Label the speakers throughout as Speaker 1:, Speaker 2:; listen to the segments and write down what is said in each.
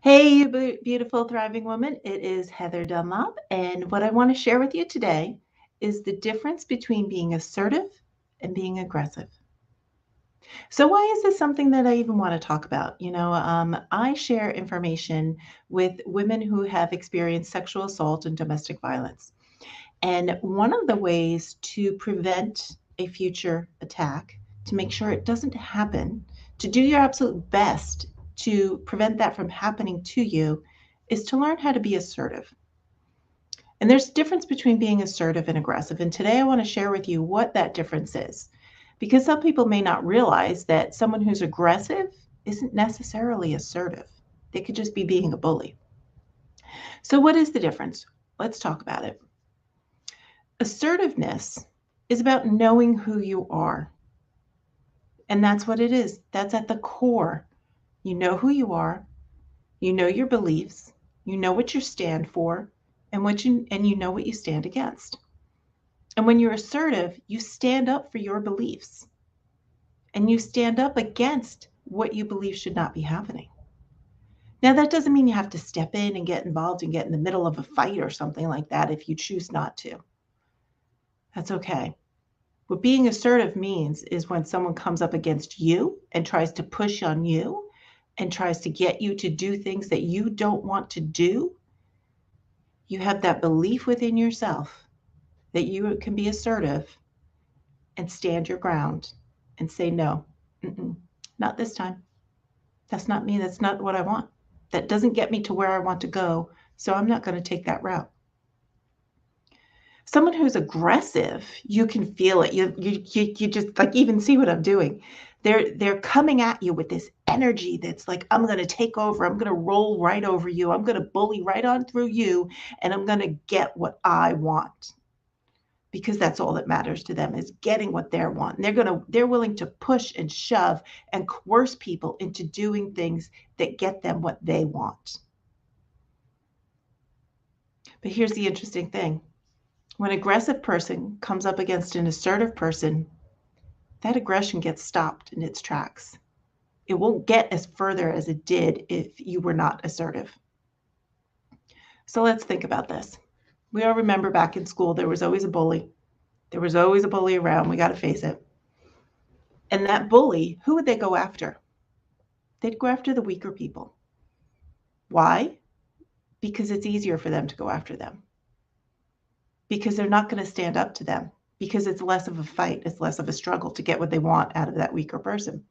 Speaker 1: Hey, you beautiful, thriving woman. It is Heather Dunlop. And what I want to share with you today is the difference between being assertive and being aggressive. So, why is this something that I even want to talk about? I share information with women who have experienced sexual assault and domestic violence. And one of the ways to prevent a future attack, to make sure it doesn't happen, to do your absolute best to prevent that from happening to you, is to learn how to be assertive. And there's a difference between being assertive and aggressive. And today I want to share with you what that difference is. Because some people may not realize that someone who's aggressive isn't necessarily assertive. They could just be being a bully. So, what is the difference? Let's talk about it. Assertiveness is about knowing who you are. And that's what it is. That's at the core. You know who you are, you know your beliefs, you know what you stand for, and you know what you stand against. And when you're assertive, you stand up for your beliefs and you stand up against what you believe should not be happening. Now, that doesn't mean you have to step in and get involved and get in the middle of a fight or something like that if you choose not to. That's okay. What being assertive means is when someone comes up against you and tries to push on you and tries to get you to do things that you don't want to do, you have that belief within yourself that you can be assertive and stand your ground and say, no, not this time. That's not me. That's not what I want. That doesn't get me to where I want to go. So I'm not going to take that route. Someone who's aggressive, you can feel it. You just like even see what I'm doing. They're coming at you with this energy that's like, I'm going to take over. I'm going to roll right over you. I'm going to bully right on through you, and I'm going to get what I want, because that's all that matters to them is getting what they want. And they're willing to push and shove and coerce people into doing things that get them what they want. But here's the interesting thing. When an aggressive person comes up against an assertive person, that aggression gets stopped in its tracks. It won't get as further as it did if you were not assertive. So let's think about this. We all remember back in school, there was always a bully. There was always a bully around. We got to face it. And that bully, who would they go after? They'd go after the weaker people. Why? Because it's easier for them to go after them. Because they're not going to stand up to them. Because it's less of a fight, it's less of a struggle to get what they want out of that weaker person.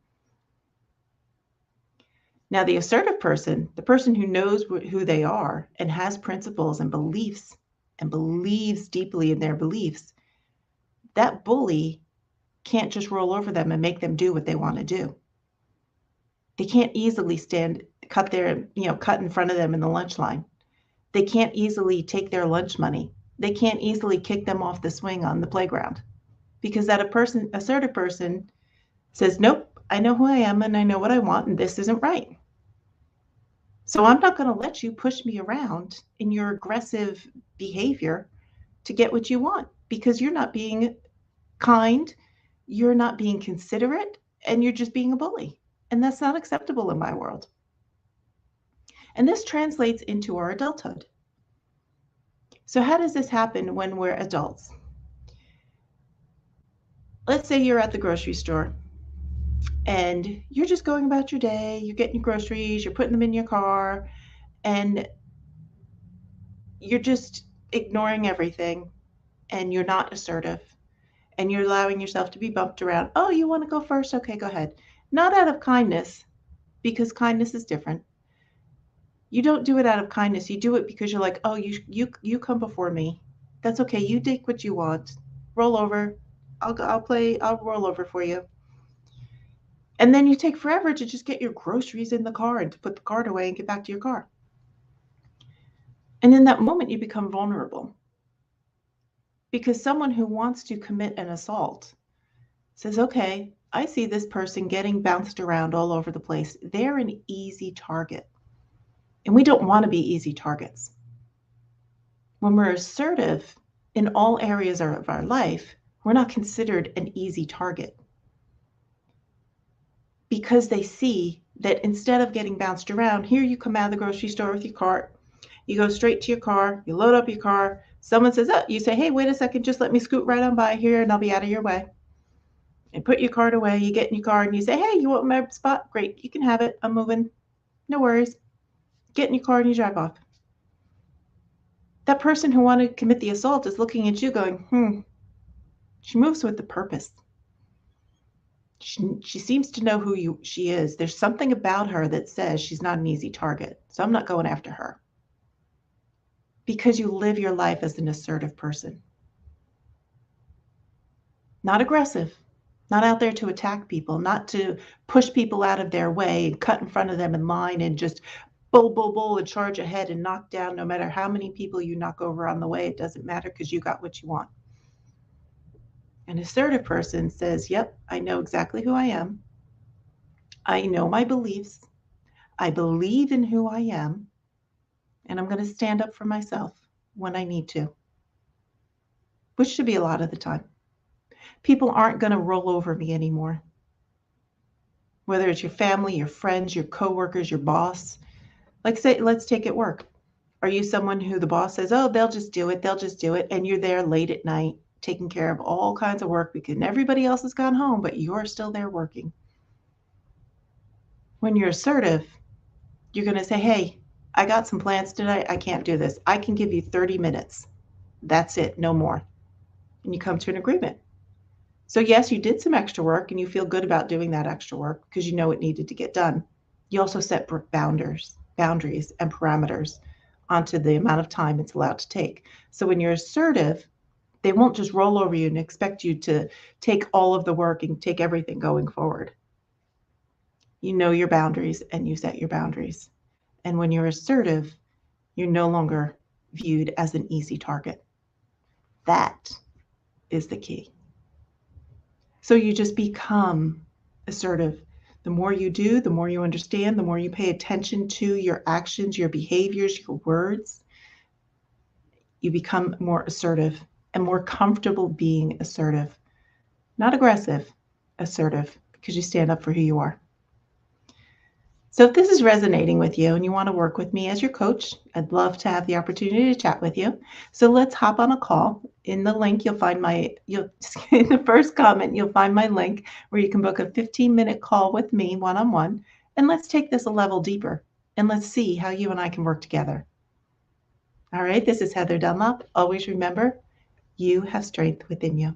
Speaker 1: Now, the assertive person, the person who knows who they are and has principles and beliefs and believes deeply in their beliefs, that bully can't just roll over them and make them do what they want to do. They can't easily cut in front of them in the lunch line. They can't easily take their lunch money. They can't easily kick them off the swing on the playground, because assertive person says, nope, I know who I am and I know what I want, and this isn't right. So I'm not going to let you push me around in your aggressive behavior to get what you want, because you're not being kind, you're not being considerate, and you're just being a bully. And that's not acceptable in my world. And this translates into our adulthood. So, how does this happen when we're adults? Let's say you're at the grocery store and you're just going about your day, you're getting your groceries, you're putting them in your car, and you're just ignoring everything, and you're not assertive, and you're allowing yourself to be bumped around. Oh, you want to go first? Okay, go ahead. Not out of kindness, because kindness is different. You don't do it out of kindness. You do it because you're like, oh, you come before me. That's okay. You take what you want. Roll over. I'll roll over for you. And then you take forever to just get your groceries in the car and to put the cart away and get back to your car. And in that moment, you become vulnerable, because someone who wants to commit an assault says, okay, I see this person getting bounced around all over the place. They're an easy target. And we don't want to be easy targets. When we're assertive in all areas of our life, we're not considered an easy target. because they see that instead of getting bounced around, here you come out of the grocery store with your cart, you go straight to your car, you load up your car, someone says, oh, you say, hey, wait a second, just let me scoot right on by here and I'll be out of your way. And put your cart away, you get in your car and you say, hey, you want my spot? Great, you can have it. I'm moving. No worries. Get in your car and you drive off. That person who wanted to commit the assault is looking at you going, she moves with the purpose. She seems to know who she is. There's something about her that says she's not an easy target. So I'm not going after her. Because you live your life as an assertive person. Not aggressive. Not out there to attack people. Not to push people out of their way and cut in front of them in line and just bull and charge ahead and knock down no matter how many people you knock over on the way. It doesn't matter because you got what you want. An assertive person says, yep, I know exactly who I am. I know my beliefs. I believe in who I am. And I'm going to stand up for myself when I need to, which should be a lot of the time. People aren't going to roll over me anymore. Whether it's your family, your friends, your coworkers, your boss. Like say, let's take it work. Are you someone who the boss says, oh, they'll just do it, and you're there late at night taking care of all kinds of work because everybody else has gone home, but you're still there working? When you're assertive, you're going to say, hey, I got some plans today. I can't do this. I can give you 30 minutes. That's it, no more. And you come to an agreement. So yes, you did some extra work and you feel good about doing that extra work because you know it needed to get done. You also set boundaries and parameters onto the amount of time it's allowed to take. So when you're assertive, they won't just roll over you and expect you to take all of the work and take everything going forward. You know your boundaries and you set your boundaries. And when you're assertive, you're no longer viewed as an easy target. That is the key. So you just become assertive. The more you do, the more you understand, the more you pay attention to your actions, your behaviors, your words, you become more assertive and more comfortable being assertive. Not aggressive, assertive, because you stand up for who you are. So if this is resonating with you and you want to work with me as your coach, I'd love to have the opportunity to chat with you. So let's hop on a call. In the link, in the first comment, you'll find my link where you can book a 15-minute call with me one-on-one. And let's take this a level deeper and let's see how you and I can work together. All right, this is Heather Dunlop. Always remember, you have strength within you.